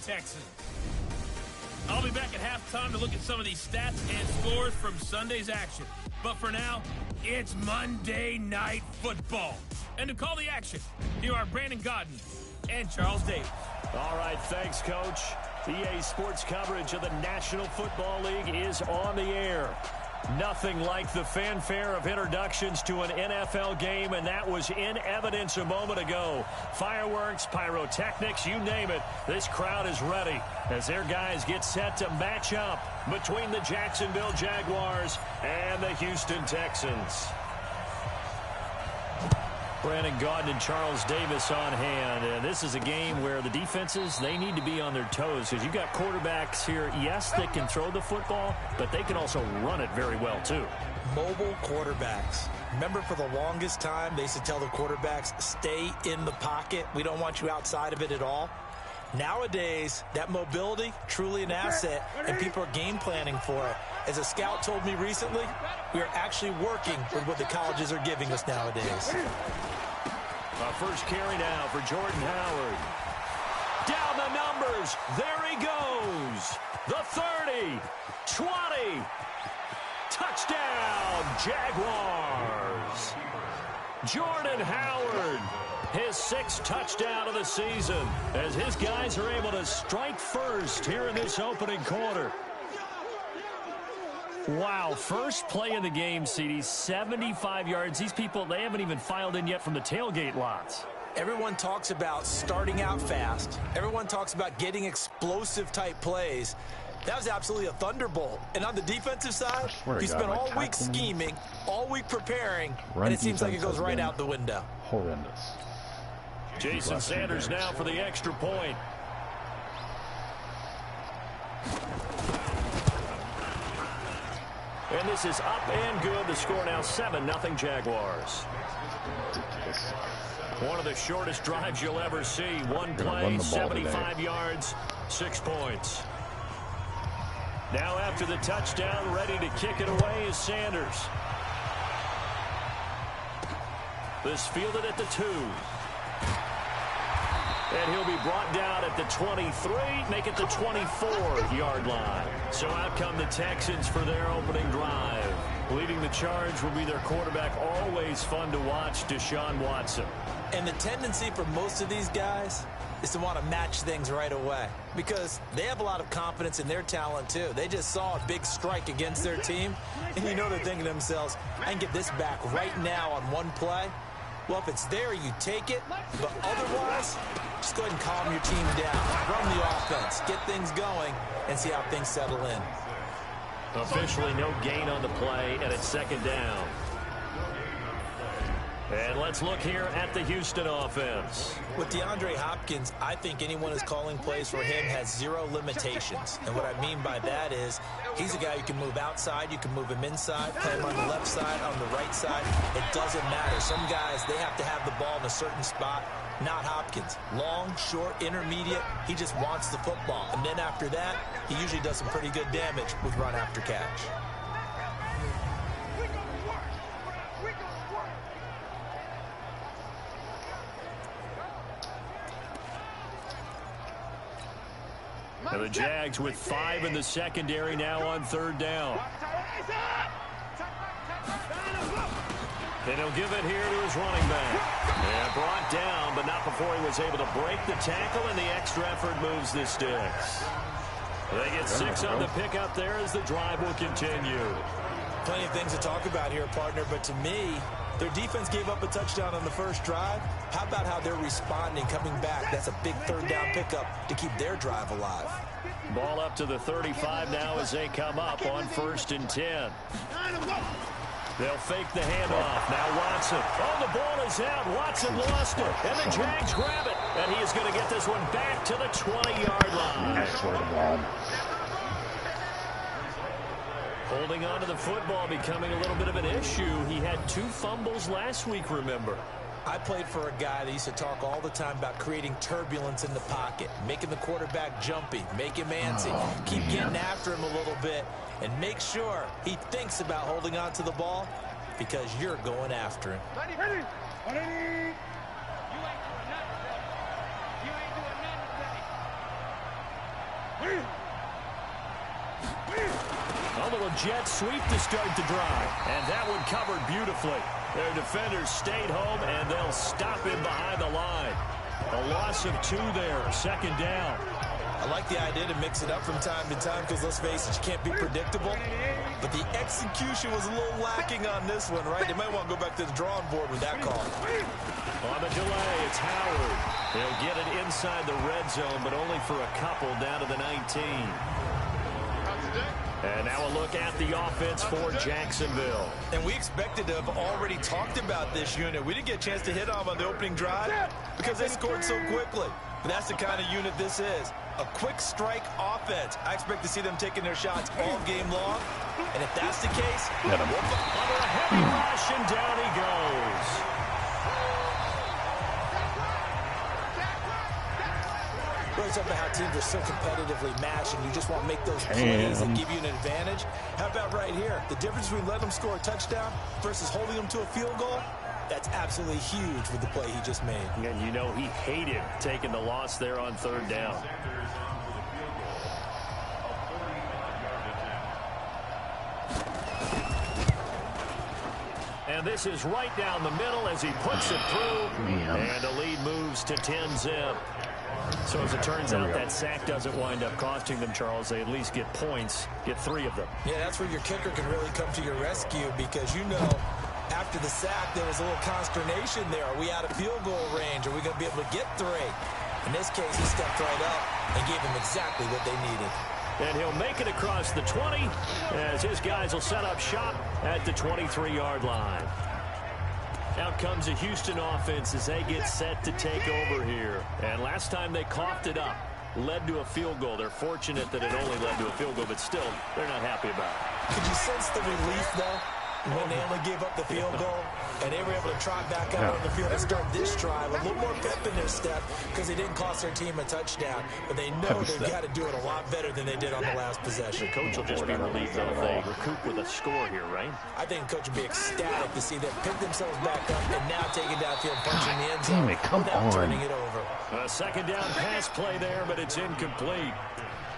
Texans. I'll be back at halftime to look at some of these stats and scores from Sunday's action. But for now, it's Monday Night Football. And to call the action, here are Brandon Godden and Charles Davis. All right, thanks, Coach. EA Sports coverage of the National Football League is on the air. Nothing like the fanfare of introductions to an NFL game, and that was in evidence a moment ago. Fireworks, pyrotechnics, you name it. This crowd is ready as their guys get set to match up between the Jacksonville Jaguars and the Houston Texans. Brandon Gaudin and Charles Davis on hand. And this is a game where the defenses, they need to be on their toes because you've got quarterbacks here, yes, that can throw the football, but they can also run it very well, too. Mobile quarterbacks. Remember, for the longest time, they used to tell the quarterbacks, stay in the pocket. We don't want you outside of it at all. Nowadays, that mobility, truly an asset, and people are game planning for it. As a scout told me recently, we are actually working with what the colleges are giving us nowadays. Our first carry now for Jordan Howard. Down the numbers. There he goes. The 30, 20. Touchdown, Jaguars. Jordan Howard, his 6th touchdown of the season, as his guys are able to strike first here in this opening quarter. Wow, first play of the game, CD, 75 yards. These people, they haven't even filed in yet from the tailgate lots. Everyone talks about starting out fast. Everyone talks about getting explosive-type plays. That was absolutely a thunderbolt. And on the defensive side, you spent all week scheming, all week preparing, and it seems like it goes right out the window. Horrendous. Jason Sanders now for the extra point. And this is up and good. The score now 7-0 Jaguars. One of the shortest drives you'll ever see. One play, 75 yards, 6 points. Now after the touchdown, ready to kick it away is Sanders. This fielded at the 2. And he'll be brought down at the 23, make it the 24-yard line. So out come the Texans for their opening drive. Leading the charge will be their quarterback, always fun to watch, Deshaun Watson. And the tendency for most of these guys is to want to match things right away because they have a lot of confidence in their talent, too. They just saw a big strike against their team, and you know they're thinking to themselves, I can get this back right now on one play. Well, if it's there, you take it, but otherwise, just go ahead and calm your team down. Run the offense, get things going, and see how things settle in. Officially no gain on the play, and it's 2nd down. And let's look here at the Houston offense. With DeAndre Hopkins, I think anyone who's calling plays for him has 0 limitations. And what I mean by that is he's a guy you can move outside, you can move him inside, play him on the left side, on the right side. It doesn't matter. Some guys, they have to have the ball in a certain spot. Not Hopkins. Long, short, intermediate, he just wants the football. And then after that, he usually does some pretty good damage with run after catch. And the Jags with 5 in the secondary now on 3rd down. And he'll give it here to his running back. And brought down, but not before he was able to break the tackle, and the extra effort moves the sticks. They get 6 on the pickup there as the drive will continue. Plenty of things to talk about here, partner, but to me, their defense gave up a touchdown on the first drive. How about how they're responding, coming back? That's a big 3rd down pickup to keep their drive alive. Ball up to the 35 now as they come up on 1st and 10. They'll fake the handoff. Now Watson. Oh, the ball is out. Watson lost it. And the Jags grab it. And he is going to get this one back to the 20-yard line. Holding on to the football becoming a little bit of an issue. He had 2 fumbles last week, remember. I played for a guy that used to talk all the time about creating turbulence in the pocket, making the quarterback jumpy, make him antsy, keep getting after him a little bit, and make sure he thinks about holding on to the ball because you're going after him. jet sweep to start the drive. And that one covered beautifully. Their defenders stayed home, and they'll stop him behind the line. A loss of 2 there, 2nd down. I like the idea to mix it up from time to time because, let's face it, you can't be predictable. But the execution was a little lacking on this one, right? They might want to go back to the drawing board with that call. On the delay, it's Howard. He'll get it inside the red zone, but only for a couple down to the 19. And now a look at the offense for Jacksonville. And we expected to have already talked about this unit. We didn't get a chance to hit on the opening drive because they scored so quickly. But that's the kind of unit this is. A quick strike offense. I expect to see them taking their shots all game long. And if that's the case, under a heavy rush, and down he goes. Really talking about how teams are so competitively matched and you just want to make those plays that give you an advantage. How about right here? The difference between letting them score a touchdown versus holding them to a field goal, that's absolutely huge with the play he just made. And you know he hated taking the loss there on 3rd down. And this is right down the middle as he puts it through. And the lead moves to 10-zip. So as it turns out, that sack doesn't wind up costing them, Charles. They at least get points, get 3 of them. Yeah, that's where your kicker can really come to your rescue because, you know, after the sack, there was a little consternation there. Are we out of field goal range? Are we going to be able to get 3? In this case, he stepped right up and gave them exactly what they needed. And he'll make it across the 20 as his guys will set up shop at the 23-yard line. Out comes the Houston offense as they get set to take over here. And last time they coughed it up, led to a field goal. They're fortunate that it only led to a field goal, but still, they're not happy about it. Could you sense the relief, though, when they only gave up the field goal and they were able to trot back out on the field and start this drive? A little more pep in their step because they didn't cost their team a touchdown, but they know they've got to do it a lot better than they did on the last possession. The coach will just be relieved, though, if they recoup with a score here, right? I think the coach will be ecstatic to see them pick themselves back up and now take it downfield, punching the end zone without turning it over. A 2nd down pass play there, but it's incomplete.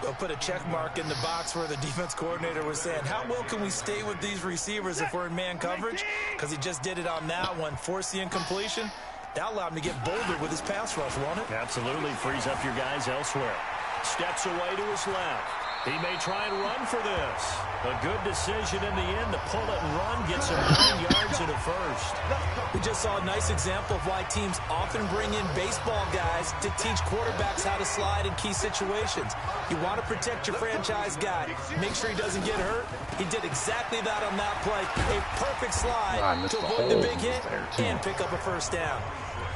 They'll put a check mark in the box where the defense coordinator was saying, how well can we stay with these receivers if we're in man coverage? Because he just did it on that one, forced the incompletion. That allowed him to get bolder with his pass rush, won't it? Absolutely. Frees up your guys elsewhere. Steps away to his left. He may try and run for this. A good decision in the end to pull it and run, gets him 9 yards in a first. We just saw a nice example of why teams often bring in baseball guys to teach quarterbacks how to slide in key situations. You want to protect your franchise guy. Make sure he doesn't get hurt. He did exactly that on that play. A perfect slide to avoid the big hit and pick up a first down.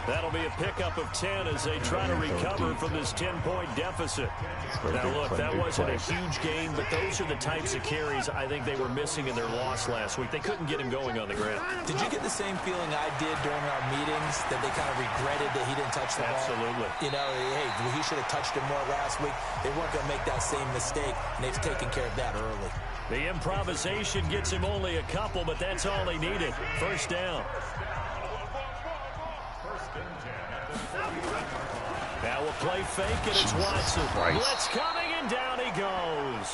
That'll be a pickup of 10 as they try to recover from this 10-point deficit. Now, look, that wasn't a huge game, but those are the types of carries I think they were missing in their loss last week. They couldn't get him going on the ground. Did you get the same feeling I did during our meetings, that they kind of regretted that he didn't touch the ball? Absolutely. You know, hey, he should have touched him more last week. They weren't going to make that same mistake, and they've taken care of that early. The improvisation gets him only a couple, but that's all he needed. First down. Now we'll play fake, and it's Watson. Blitz coming, and down he goes.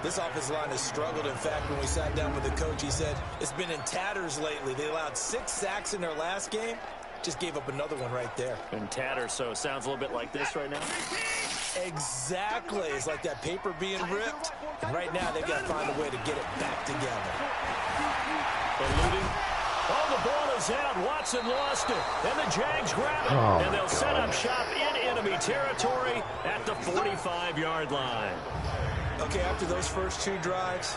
This offensive line has struggled. In fact, when we sat down with the coach, he said it's been in tatters lately. They allowed 6 sacks in their last game. Just gave up another one right there. In tatters, so it sounds a little bit like this right now. Exactly. It's like that paper being ripped. And right now, they've got to find a way to get it back together. Eluding. Oh, the ball is out. Watson lost it. And the Jags grab it. And they'll set up shop in enemy territory at the 45-yard line. Okay, after those first 2 drives,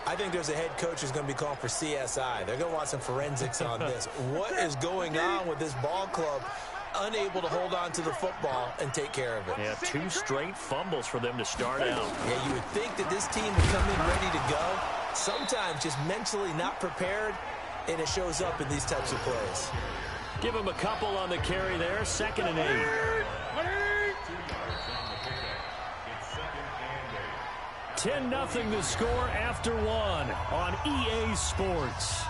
I think there's a head coach who's going to be calling for CSI. They're going to want some forensics on this. What is going on with this ball club? Unable to hold on to the football and take care of it. Yeah, 2 straight fumbles for them to start out. Yeah, you would think that this team would come in ready to go. Sometimes just mentally not prepared, and it shows up in these types of plays. Give him a couple on the carry there. 2nd and 8. 10-0 the score after 1 on EA Sports.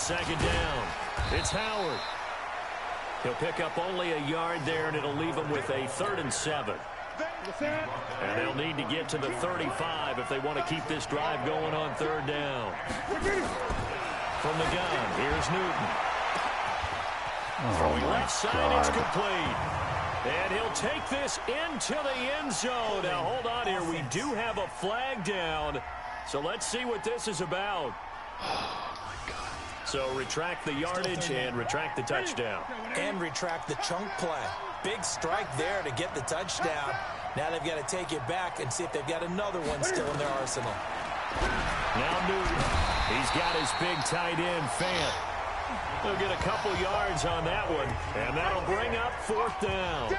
second down. It's Howard. He'll pick up only a yard there, and it'll leave him with a 3rd and 7. And they'll need to get to the 35 if they want to keep this drive going on 3rd down. From the gun, here's Newton. Throwing left side, it's complete. And he'll take this into the end zone. Now, hold on here. We do have a flag down. So let's see what this is about. Oh, my God. So retract the yardage and retract the touchdown. And retract the chunk play. Big strike there to get the touchdown. Now they've got to take it back and see if they've got another one still in their arsenal. Now Newton. He's got his big tight end, Fant. He'll get a couple yards on that one, and that'll bring up 4th down.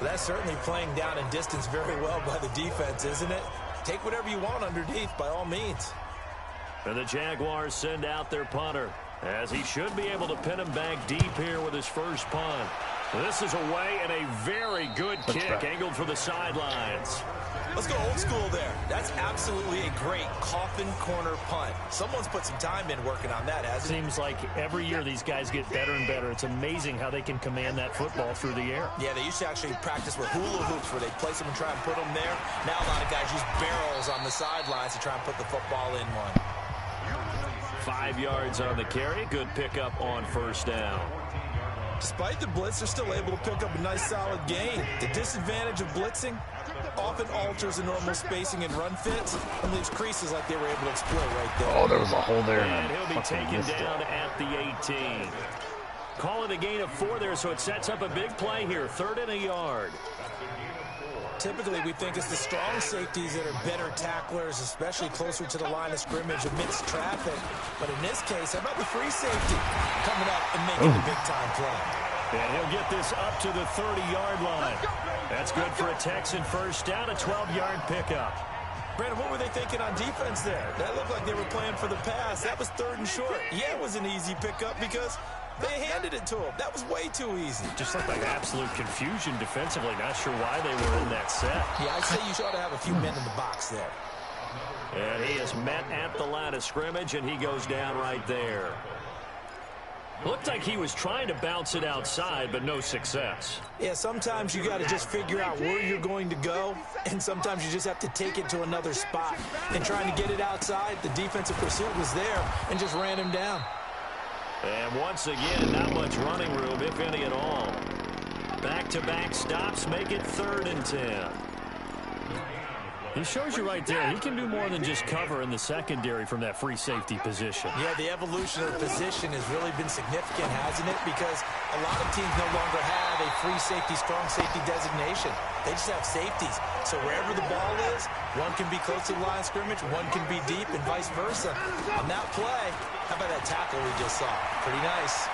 That's certainly playing down and distance very well by the defense, isn't it? Take whatever you want underneath, by all means. And the Jaguars send out their punter, as he should be able to pin him back deep here with his first punt. This is away and a very good kick angled for the sidelines. Let's go old school there. That's absolutely a great coffin corner punt. Someone's put some time in working on that, hasn't it? Seems like every year these guys get better and better. It's amazing how they can command that football through the air. Yeah, they used to actually practice with hula hoops where they place them and try and put them there. Now a lot of guys use barrels on the sidelines to try and put the football in one. 5 yards on the carry. Good pickup on 1st down. Despite the blitz, they're still able to pick up a nice solid gain. The disadvantage of blitzing often alters the normal spacing and run fits and leaves creases like they were able to exploit right there. Oh, there was a hole there. And he'll be taken down at the 18. Call it a gain of 4 there, so it sets up a big play here. 3rd and a yard. Typically, we think it's the strong safeties that are better tacklers, especially closer to the line of scrimmage amidst traffic. But in this case, how about the free safety coming up and making the big-time play? And he'll get this up to the 30-yard line. That's good for a Texan first down, a 12-yard pickup. Brandon, what were they thinking on defense there? That looked like they were playing for the pass. That was 3rd and short. Yeah, it was an easy pickup because they handed it to him. That was way too easy. Just looked like absolute confusion defensively. Not sure why they were in that set. Yeah, I'd say you ought to have a few men in the box there. And he is met at the line of scrimmage, and he goes down right there. Looked like he was trying to bounce it outside, but no success. Yeah, sometimes you got to just figure out where you're going to go, and sometimes you just have to take it to another spot. And trying to get it outside, the defensive pursuit was there and just ran him down. And once again, not much running room, if any at all. Back-to-back stops make it 3rd and 10. He shows you right there, he can do more than just cover in the secondary from that free safety position. Yeah, the evolution of the position has really been significant, hasn't it? Because a lot of teams no longer have a free safety, strong safety designation. They just have safeties. So wherever the ball is, one can be close to the line of scrimmage, one can be deep, and vice versa. On that play, how about that tackle we just saw? Pretty nice.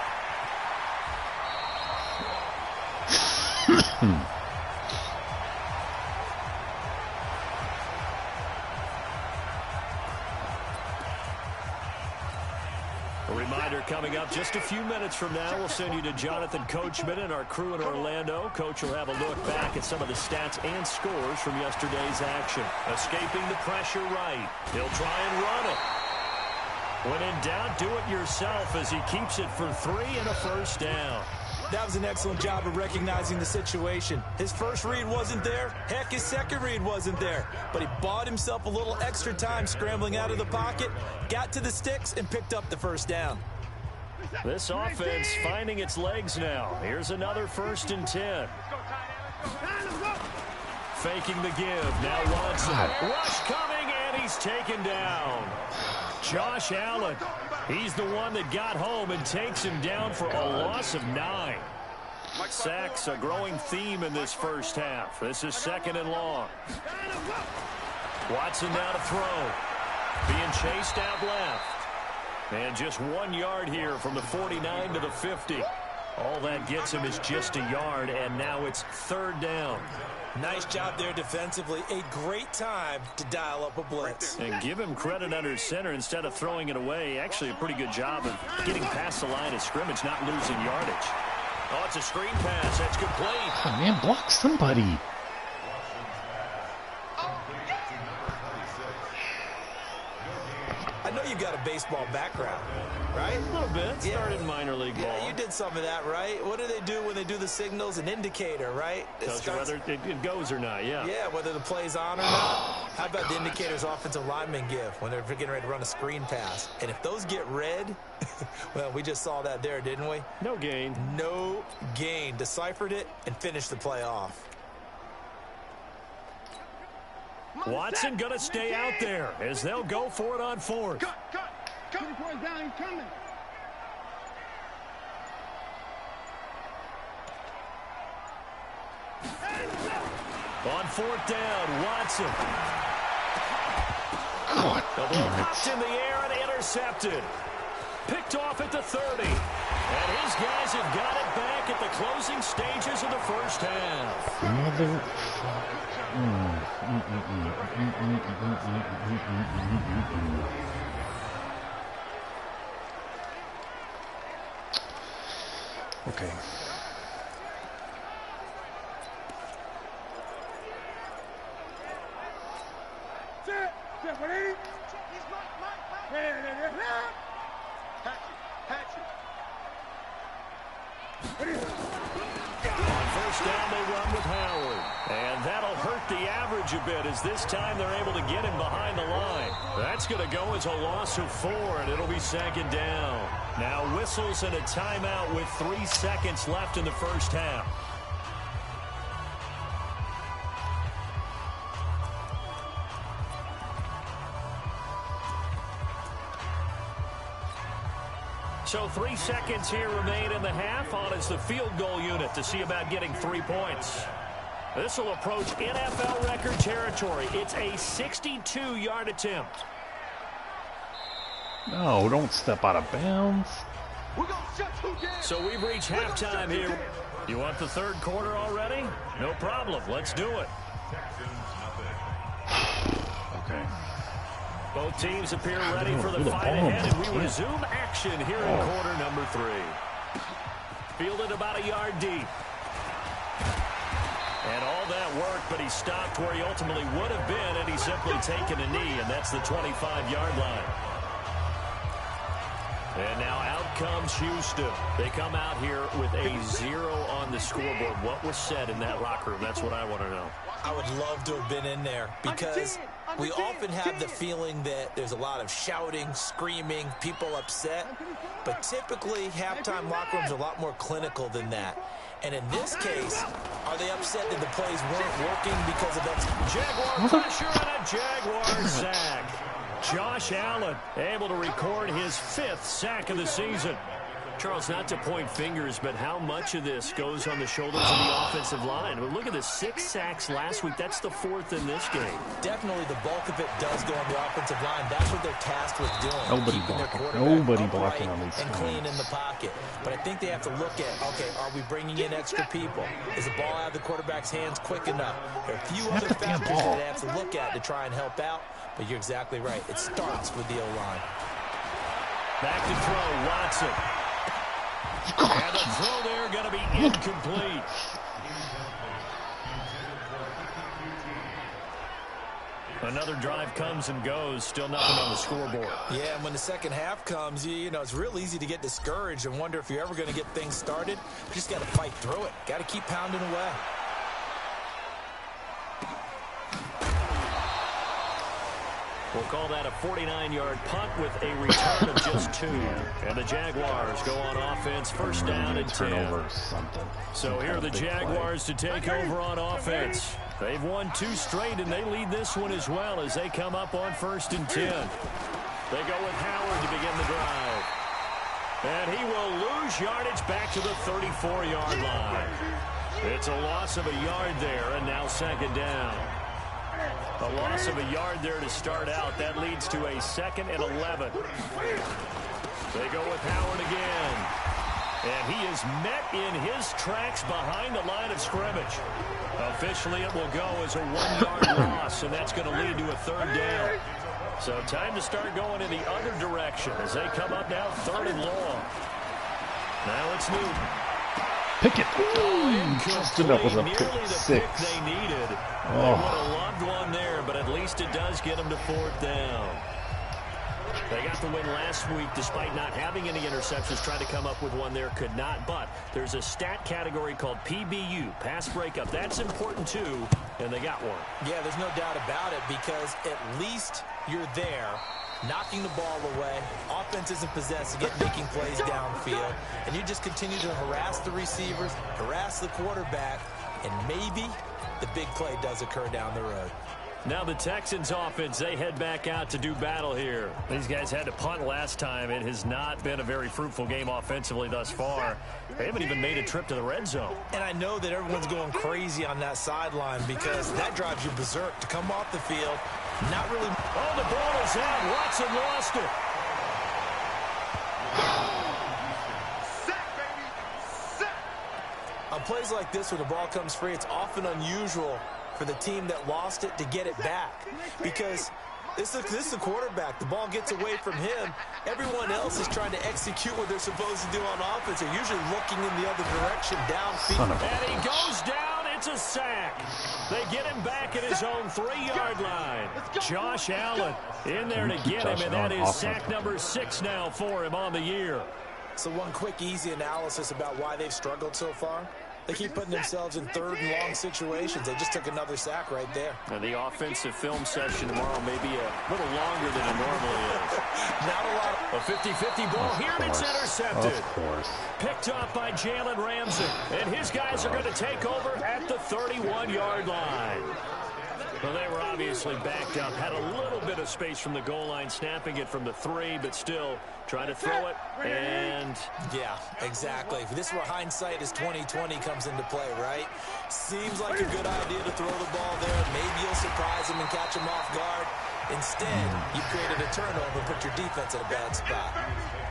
A reminder coming up just a few minutes from now, we'll send you to Jonathan Coachman and our crew in Orlando. Coach will have a look back at some of the stats and scores from yesterday's action. Escaping the pressure right. He'll try and run it. When in doubt, do it yourself as he keeps it for 3 and a first down. That was an excellent job of recognizing the situation. His first read wasn't there. Heck, his second read wasn't there. But he bought himself a little extra time scrambling out of the pocket, got to the sticks, and picked up the first down. This offense finding its legs now. Here's another 1st and 10. Faking the give. Now Watson. Rush coming, and he's taken down. Josh Allen. He's the one that got home and takes him down for a loss of 9. Sacks a growing theme in this first half. This is 2nd and long. Watson now to throw. Being chased out left. And just 1 yard here from the 49 to the 50. All that gets him is just a yard, and now it's 3rd down. Nice job there defensively. A great time to dial up a blitz. And give him credit under center instead of throwing it away. Actually a pretty good job of getting past the line of scrimmage, not losing yardage. Oh, it's a screen pass. That's complete. Oh, man, block somebody. I know you got a a baseball background, right? A little bit. Started in minor league ball. Yeah, you did some of that, right? What do they do when they do the signals? An indicator, right? Tells you whether it goes or not, yeah. Yeah, whether the play's on or not. How about the indicators offensive linemen give when they're getting ready to run a screen pass? And if those get red, well, we just saw that there, didn't we? No gain. No gain. Deciphered it and finished the play off. Watson going to stay out there as they'll go for it on fourth. Cut. 24 down, he's coming. On fourth down, Watson. God The ball damn popped it. in the air and intercepted. Picked off at the 30. And his guys have got it back at the closing stages of the first half. Mother... Okay. Set, 180. On first down, they run with Howard. And that'll hurt the average a bit as this time they're able to get him behind the line. That's going to go as a loss of 4, and it'll be second down. Now whistles and a timeout with 3 seconds left in the first half. So 3 seconds here remain in the half. On is the field goal unit to see about getting 3 points. This will approach NFL record territory. It's a 62-yard attempt. No, don't step out of bounds. So we've reached halftime here. You want the third quarter already? No problem. Let's do it. Okay. Both teams appear ready for the fight ahead, and we resume action here in quarter number 3. Fielded about a yard deep. And all that work, but he stopped where he ultimately would have been had he simply taken a knee, and that's the 25-yard line. And now out comes Houston. They come out here with a 0 on the scoreboard. What was said in that locker room? That's what I want to know. I would love to have been in there because we often have the feeling that there's a lot of shouting, screaming, people upset. But typically, halftime locker rooms are a lot more clinical than that. And in this case, are they upset that the plays weren't working because of that? Jaguar pressure and a Jaguar sack. Josh Allen able to record his 5th sack of the season. Charles, not to point fingers, but how much of this goes on the shoulders of the offensive line? But look at the 6 sacks last week. That's the 4th in this game. Definitely the bulk of it does go on the offensive line. That's what they're tasked with doing. Nobody keeping their blocking. quarterback Nobody upright blocking on these and clean screens. in the pocket. But I think they have to look at, okay, are we bringing in extra people? Is the ball out of the quarterback's hands quick enough? There are a few Snap other the damn factors ball. that they have to look at to try and help out. But you're exactly right. It starts with the O-line. Back to throw, Watson. And the throw there going to be incomplete. Another drive comes and goes. Still nothing on the scoreboard. Yeah, and when the second half comes, you know, it's real easy to get discouraged and wonder if you're ever going to get things started. You just got to fight through it. Got to keep pounding away. We'll call that a 49-yard punt with a return of just 2. And the Jaguars go on offense, first down and 10. Turnover or something. So here are the Jaguars to take over on offense. They've won 2 straight, and they lead this one as well as they come up on first and 10. They go with Howard to begin the drive. And he will lose yardage back to the 34-yard line. It's a loss of a yard there, and now second down. A loss of a yard there to start out. That leads to a 2nd and 11. They go with Howard again. And he is met in his tracks behind the line of scrimmage. Officially, it will go as a 1-yard loss, and that's going to lead to a 3rd down. So time to start going in the other direction as they come up now 3rd and long. Now it's Newton. Pickett. Just enough with a pick Nearly the 6. pick they needed. They would have loved one there, but at least it does get them to 4th down. They got the win last week despite not having any interceptions. Tried to come up with one there, could not. But there's a stat category called PBU, pass breakup. That's important too, and they got one. Yeah, there's no doubt about it, because at least you're there, knocking the ball away. Offense isn't possessing it, making plays downfield. And you just continue to harass the receivers, harass the quarterback, and maybe the big play does occur down the road. Now the Texans offense, they head back out to do battle here. These guys had to punt last time. It has not been a very fruitful game offensively thus far. They haven't even made a trip to the red zone. And I know that everyone's going crazy on that sideline, because that drives you berserk to come off the field. Not really. Oh, the ball is out. Watson lost it. Set, baby. Set. On plays like this, when the ball comes free, it's often unusual for the team that lost it to get it back, because this is the quarterback. The ball gets away from him. Everyone else is trying to execute what they're supposed to do on offense. They're usually looking in the other direction, downfield. And he goes down. It's a sack. They get him back at his own 3-yard line. Josh Allen in there to get him, and that is sack number 6 now for him on the year. So one quick, easy analysis about why they've struggled so far. They keep putting themselves in third and long situations. They just took another sack right there. Now the offensive film session tomorrow may be a little longer than it normally is. Not a lot. A 50-50 ball here, and it's intercepted. Of course. Picked up by Jalen Ramsey. And his guys are going to take over at the 31-yard line. Well, they were obviously backed up. Had a little bit of space from the goal line, snapping it from the 3, but still trying to throw it. And yeah, exactly. This is where hindsight is 20/20 comes into play, right? Seems like a good idea to throw the ball there. Maybe you'll surprise him and catch him off guard. Instead, you created a turnover and put your defense in a bad spot.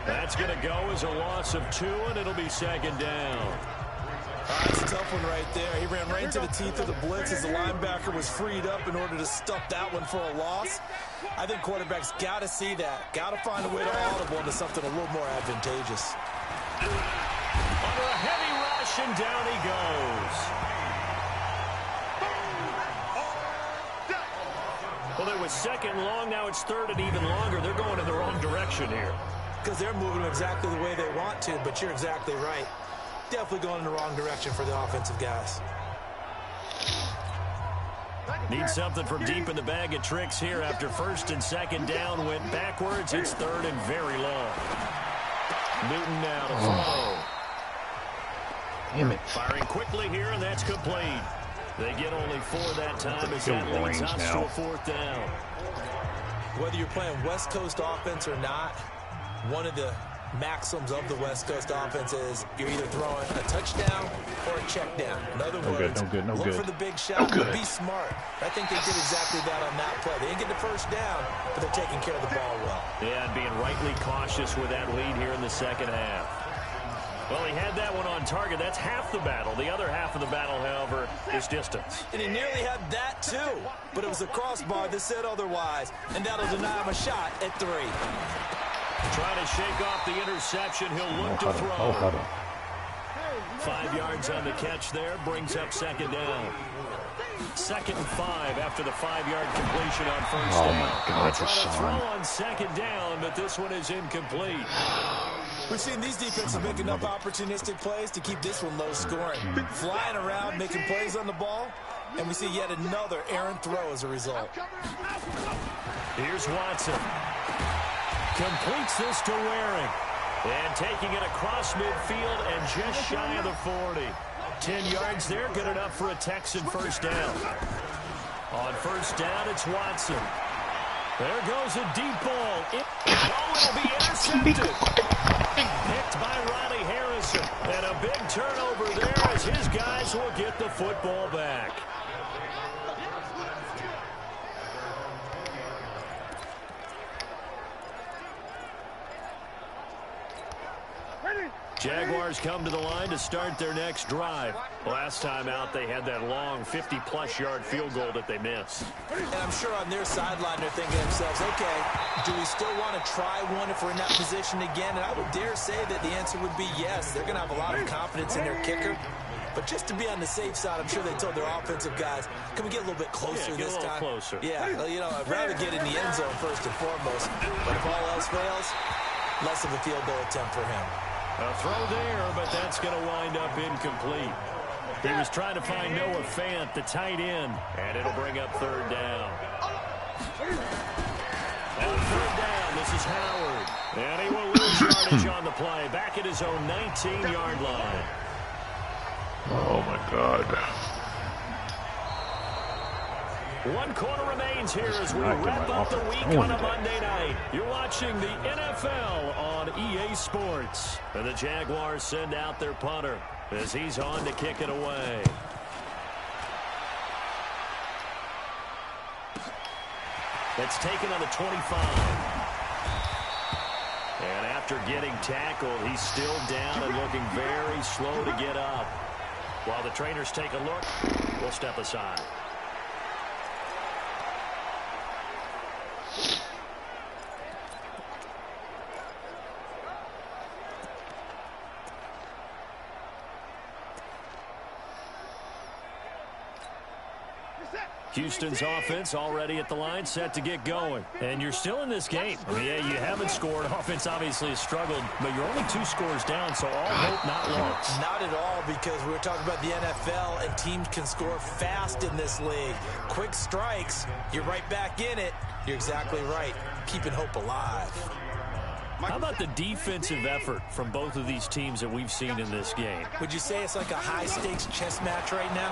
that's going to go as a loss of 2, and it'll be 2nd down. That's a tough one right there. He ran right into the teeth of the blitz as the linebacker was freed up in order to stuff that one for a loss. I think quarterbacks got to see that. Got to find a way to audible into something a little more advantageous. Under a heavy rush, and down he goes. Well, it was 2nd long. Now it's 3rd and even longer. They're going in the wrong direction here. Because they're moving exactly the way they want to, but you're exactly right. Definitely going in the wrong direction for the offensive guys. Need something from deep in the bag of tricks here after 1st and 2nd down. Went backwards. It's 3rd and very long. Newton now to throw. Damn it. Firing quickly here, and that's complete. They get only 4 that time as that leads us to a 4th down. Whether you're playing West Coast offense or not, one of the maxims of the West Coast offense is you're either throwing a touchdown or a check down. In other words, look for the big shot, but be smart. I think they did exactly that on that play. They didn't get the 1st down, but they're taking care of the ball well. Yeah, and being rightly cautious with that lead here in the 2nd half. Well, he had that one on target. That's half the battle. The other half of the battle, however, is distance. And he nearly had that, too. But it was a crossbar that said otherwise, and that'll deny him a shot at 3. Trying to shake off the interception. He'll look to throw. 5 yards on the catch there. Brings up 2nd down. 2nd and 5 after the 5-yard completion on 1st down. Oh, my God, Trying to throw Rashawn. on 2nd down, but this one is incomplete. We've seen these defenses make enough opportunistic plays to keep this one low scoring. Flying around, making plays on the ball, and we see yet another errant throw as a result. Here's Watson. Completes this to Waring. And taking it across midfield and just shy of the 40. 10 yards there, good enough for a Texan 1st down. On 1st down, it's Watson. There goes a deep ball. It'll be intercepted. Picked by Ronnie Harrison. And a big turnover there as his guys will get the football back. Jaguars come to the line to start their next drive. Last time out, they had that long 50-plus yard field goal that they missed. And I'm sure on their sideline they're thinking to themselves, okay, do we still want to try one if we're in that position again? And I would dare say that the answer would be yes. They're going to have a lot of confidence in their kicker. But just to be on the safe side, I'm sure they told their offensive guys, can we get a little bit closer this time? Closer. Yeah, you know, I'd rather get in the end zone first and foremost. But if all else fails, less of a field goal attempt for him. A throw there, but that's going to wind up incomplete. He was trying to find Noah Fant, the tight end, and it'll bring up third down. Now third down, this is Howard. And he will lose yardage on the play, back at his own 19-yard line. Oh, my God. One quarter remains here as we wrap up the week on a Monday night. You're watching the NFL on EA Sports. And the Jaguars send out their punter as he's on to kick it away. That's taken on the 25. And after getting tackled, he's still down and looking very slow to get up. While the trainers take a look, we'll step aside. Houston's offense already at the line, set to get going. And you're still in this game. I mean, yeah, you haven't scored. Offense obviously has struggled, but you're only 2 scores down, so all hope not lost. Not at all, because we were talking about the NFL, and teams can score fast in this league. Quick strikes, you're right back in it. You're exactly right. Keeping hope alive. How about the defensive effort from both of these teams that we've seen in this game? Would you say it's like a high-stakes chess match right now?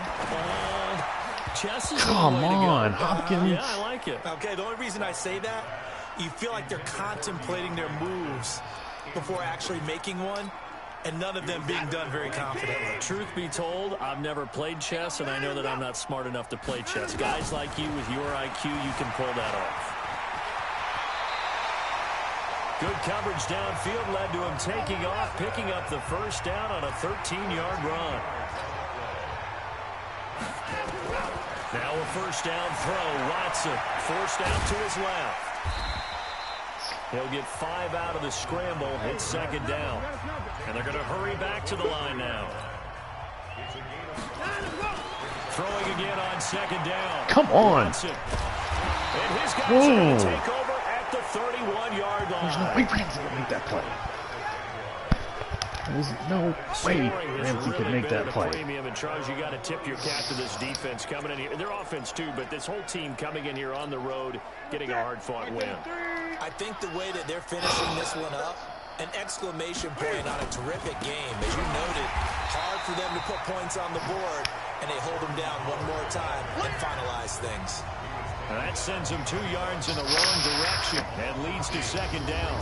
Chess is Come the way on, to go. Hopkins. Yeah, I like it. Okay, the only reason I say that, you feel like they're contemplating their moves before actually making one, and none of them being done very confidently. Truth be told, I've never played chess, and I know that I'm not smart enough to play chess. Guys like you with your IQ, you can pull that off. Good coverage downfield led to him taking off, picking up the first down on a 13-yard run. Now a first down throw. Watson forced out to his left. He'll get 5 out of the scramble. It's second down. And they're going to hurry back to the line now. Throwing again on second down. Come on. Watson. And his guys are going to take over at the 31-yard line. There's no way Ramsey can make that play. There's no way Ramsey can make that play. Premium, and Charles, you got to tip your cap to this defense coming in here. Their offense too, but this whole team coming in here on the road, getting a hard-fought win. I think the way that they're finishing this one up, an exclamation point on a terrific game. As you noted, hard for them to put points on the board, and they hold them down one more time and finalize things. That sends them 2 yards in the wrong direction and leads to second down.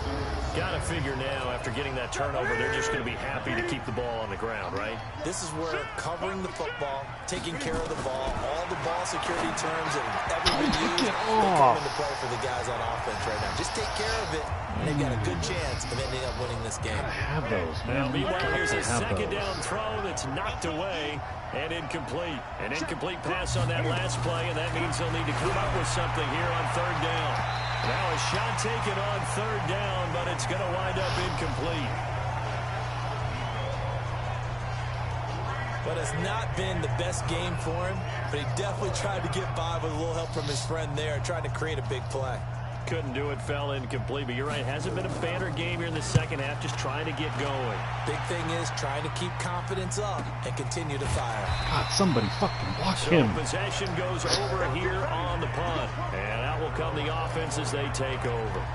Got to figure now, after getting that turnover, they're just going to be happy to keep the ball on the ground, right? This is where covering the football, taking care of the ball, all the ball security terms that have ever been used, they come into play for the guys on offense right now. Just take care of it, and they've got a good chance of ending up winning this game. I have those, man. Now, meanwhile, here's a second down throw that's knocked away and incomplete. An incomplete pass on that last play, and that means they'll need to come up with something here on third down. Now a shot taken on third down, but it's going to wind up incomplete. But it's not been the best game for him, but he definitely tried to get by with a little help from his friend there, trying to create a big play. Couldn't do it, fell incomplete. But you're right, hasn't been a banner game here in the second half, just trying to get going. Big thing is trying to keep confidence up and continue to fire. God, somebody fucking block So him. possession goes over here on the punt. And out will come the offense as they take over.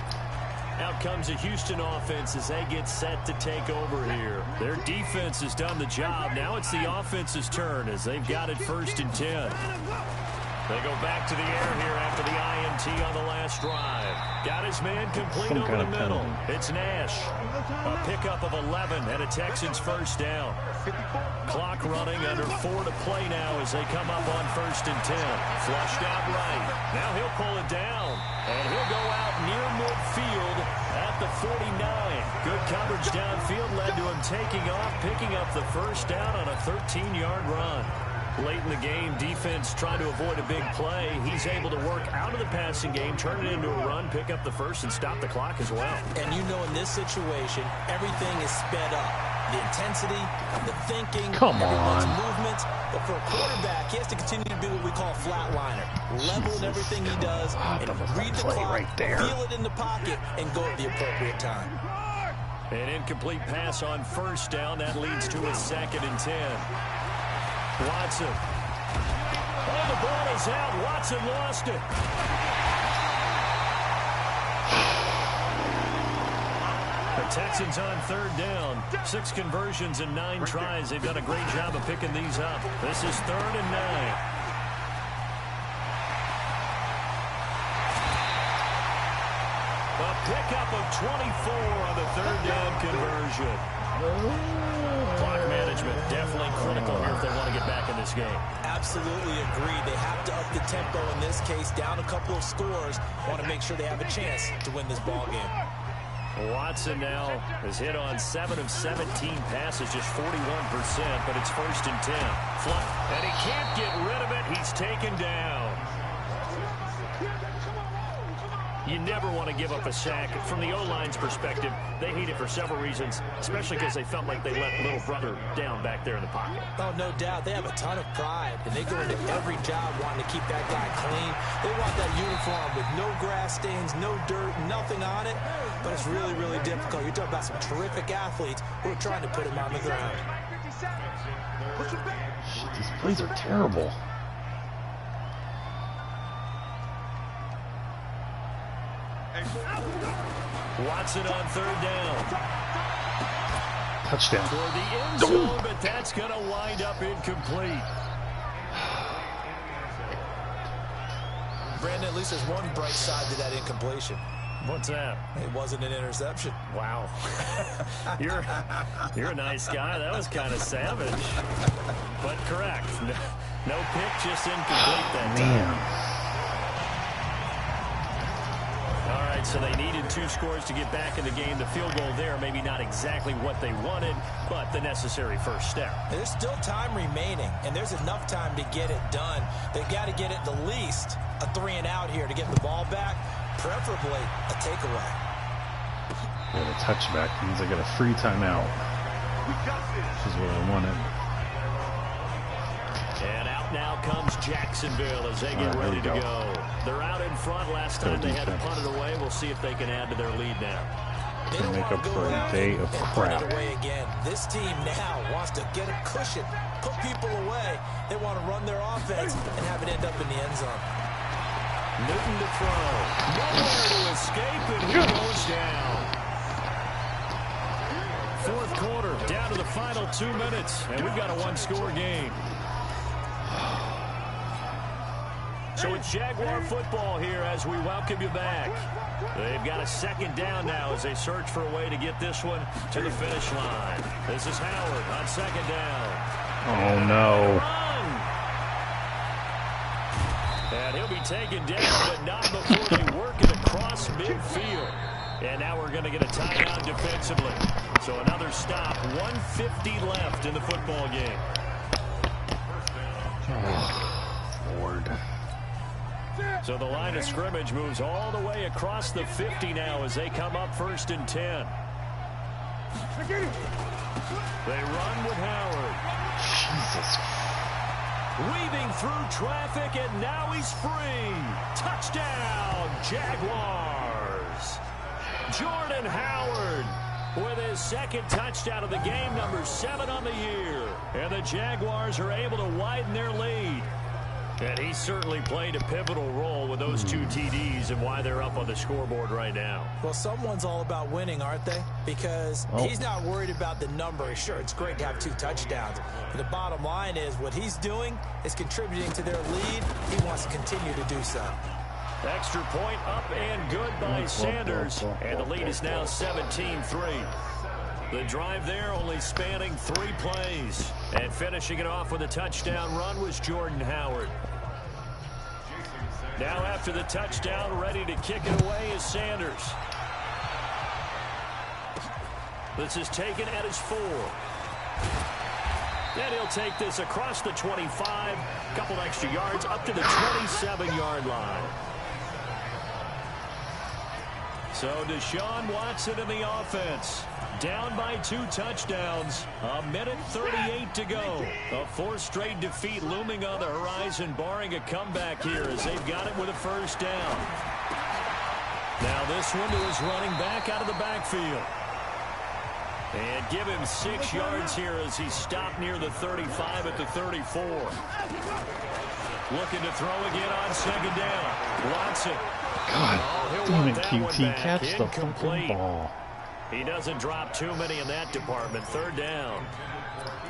Out comes the Houston offense as they get set to take over here. Their defense has done the job. Now it's the offense's turn as they've got it 1st and 10. They go back to the air here after the INT on the last drive. Got his man complete over the middle. It's Nash. A pickup of 11 and a Texans first down. Clock running under 4 to play now as they come up on 1st and 10. Flushed out right. Now he'll pull it down. And he'll go out near midfield at the 49. Good coverage downfield led to him taking off, picking up the first down on a 13-yard run. Late in the game, defense trying to avoid a big play. He's able to work out of the passing game, turn it into a run, pick up the first, and stop the clock as well. And you know in this situation, everything is sped up. The intensity, the thinking, everyone's movements. But for a quarterback, he has to continue to be what we call flatliner. Level in everything he does, and read the clock, feel it in the pocket, and go at the appropriate time. An incomplete pass on first down. That leads to a 2nd and 10. Watson. Oh, the ball is out. Watson lost it. The Texans on 3rd down. 6 conversions and 9 tries. They've done a great job of picking these up. This is 3rd and 9. A pickup of 24 on the 3rd down conversion. Clock management definitely critical here if they want to get back in this game. Absolutely agree. They have to up the tempo in this case, down a couple of scores. Want to make sure they have a chance to win this ball game. Watson now is hit on 7 of 17 passes, just 41%, but it's 1st and 10. Fluff, and he can't get rid of it. He's taken down. You never want to give up a sack. From the O-line's perspective, they hate it for several reasons, especially because they felt like they let little brother down back there in the pocket. Oh, no doubt. They have a ton of pride, and they go into every job wanting to keep that guy clean. They want that uniform with no grass stains, no dirt, nothing on it, but it's really, really difficult. You're talking about some terrific athletes who are trying to put him on the ground. These plays are terrible. Watson on 3rd down. Touchdown. For the end zone, but that's going to wind up incomplete. Brandon, at least there's one bright side to that incompletion. What's that? It wasn't an interception. Wow. You're a nice guy. That was kind of savage. But correct. No pick, just incomplete that time. All right, so they needed 2 scores to get back in the game. The field goal there, maybe not exactly what they wanted, but the necessary first step. There's still time remaining, and there's enough time to get it done. They've got to get at the least a 3 and out here to get the ball back, preferably a takeaway. Yeah, the touchback means I get a free timeout, which is what I wanted. And out now comes Jacksonville as they get ready to go. They're out in front. Last time they had to punt it away. We'll see if they can add to their lead now. They to make up for a day of crap. Away again. This team now wants to get a cushion, put people away. They want to run their offense and have it end up in the end zone. Newton to throw. Nowhere to escape, and he goes down. 4th quarter, down to the final 2 minutes, and we've got a 1-score game. So it's Jaguar football here as we welcome you back. They've got a 2nd down now as they search for a way to get this one to the finish line. This is Howard on 2nd down. Oh, no. And he'll be taken down, but not before they work it across midfield. And now we're going to get a timeout defensively. So another stop, 1:50 left in the football game. Oh, Lord. So the line of scrimmage moves all the way across the 50 now as they come up 1st and 10. They run with Howard. Jesus. Weaving through traffic, and now he's free. Touchdown, Jaguars. Jordan Howard with his 2nd touchdown of the game, number 7 on the year. And the Jaguars are able to widen their lead. And he certainly played a pivotal role with those 2 TDs and why they're up on the scoreboard right now. Well, someone's all about winning, aren't they? Because he's not worried about the number. Sure, it's great to have 2 touchdowns. But the bottom line is what he's doing is contributing to their lead. He wants to continue to do so. Extra point up and good by Sanders. And the lead is now 17-3. The drive there only spanning 3 plays. And finishing it off with a touchdown run was Jordan Howard. Now after the touchdown, ready to kick it away is Sanders. This is taken at his 4. And he'll take this across the 25, couple extra yards up to the 27-yard line. So Deshaun Watson in the offense. Down by 2 touchdowns. 1:38 to go. A 4th straight defeat looming on the horizon, barring a comeback here as they've got it with a first down. Now this one to his running back out of the backfield. And give him 6 yards here as he stopped near the 35 at the 34. Looking to throw again on second down. Watson. God damn it, QT. Catch the fucking ball. He doesn't drop too many in that department. 3rd down.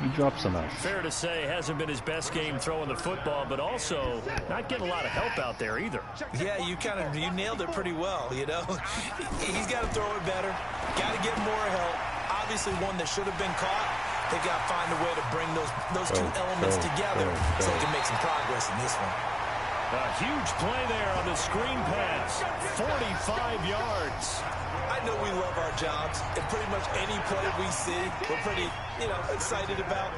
He drops enough. Fair to say, hasn't been his best game throwing the football, but also not getting a lot of help out there either. Yeah, you nailed it pretty well, you know. He's got to throw it better. Got to get more help. Obviously one that should have been caught. They got to find a way to bring those two elements together so they can make some progress in this one. A huge play there on the screen pass. 45 yards. I know we love our jobs, and pretty much any play we see, we're pretty, excited about.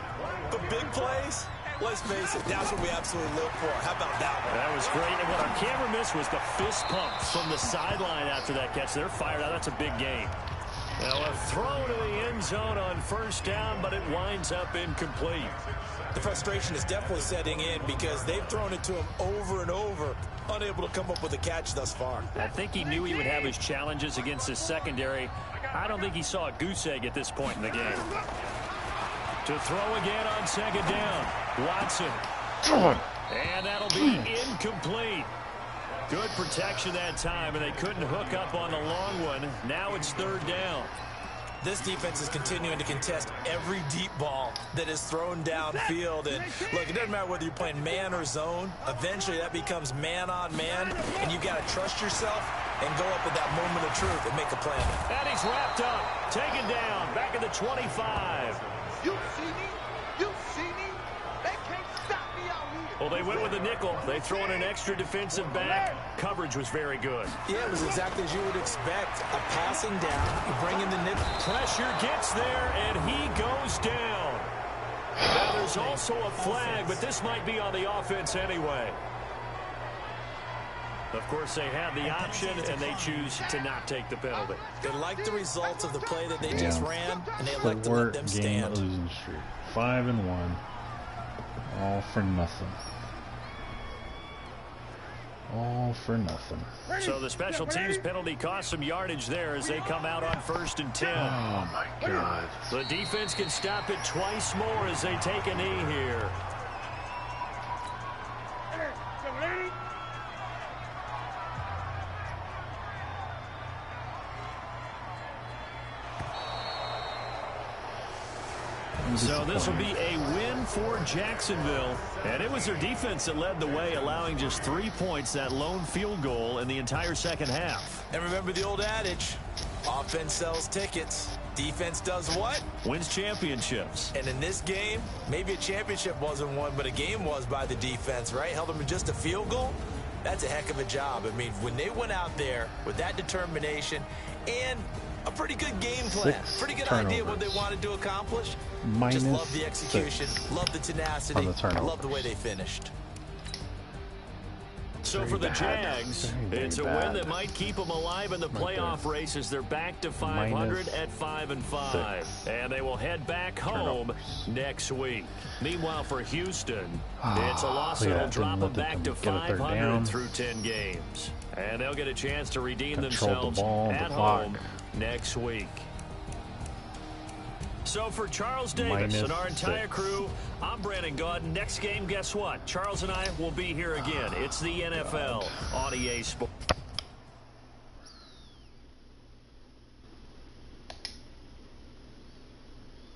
But big plays, let's face it, that's what we absolutely live for. How about that one? That was great. And what our camera missed was the fist pump from the sideline after that catch. They're fired out. That's a big game. Now a throw to the end zone on first down, but it winds up incomplete. The frustration is definitely setting in because they've thrown it to him over and over, unable to come up with a catch thus far. I think he knew he would have his challenges against his secondary. I don't think he saw a goose egg at this point in the game. To throw again on second down. Watson. And that'll be incomplete. Good protection that time, and they couldn't hook up on the long one. Now it's 3rd down. This defense is continuing to contest every deep ball that is thrown downfield. And look, it doesn't matter whether you're playing man or zone. Eventually that becomes man on man, and you got to trust yourself and go up at that moment of truth and make a play. And he's wrapped up, taken down, back at the 25. You see me? You see me? They can't stop me out here. Well, they went with a nickel. They throw in an extra defensive back. Coverage was very good. Yeah, it was exactly as you would expect. A passing down, you bring in the nickel. Pressure gets there, and he goes down. Now, there's also a flag, but this might be on the offense anyway. Of course, they have the option, and they choose to not take the penalty. They like the results of the play that they just ran, and they like to let them stand. Losing streak. 5-1. All for nothing. All for nothing. So the special teams penalty cost some yardage there as they come out on 1st and 10. Oh, my God. The defense can stop it twice more as they take a knee here. So this will be a win for Jacksonville. And it was their defense that led the way, allowing just 3 points, that lone field goal in the entire second half. And remember the old adage, offense sells tickets. Defense does what? Wins championships. And in this game, maybe a championship wasn't won, but a game was by the defense, right? Held them to just a field goal. That's a heck of a job. I mean, when they went out there with that determination and a pretty good game plan, pretty good idea what they wanted to accomplish. Just love the execution, love the tenacity, love the way they finished. So for the Jags, it's a win that might keep them alive in the playoff race as they're back to 500 at 5-5. And they will head back home next week. Meanwhile, for Houston, it's a loss that'll drop them back to 500 through 10 games. And they'll get a chance to redeem themselves at home next week. So for Charles Davis and our entire crew, I'm Brandon Gaudin. Next game, guess what? Charles and I will be here again. It's the NFL on EA Sports.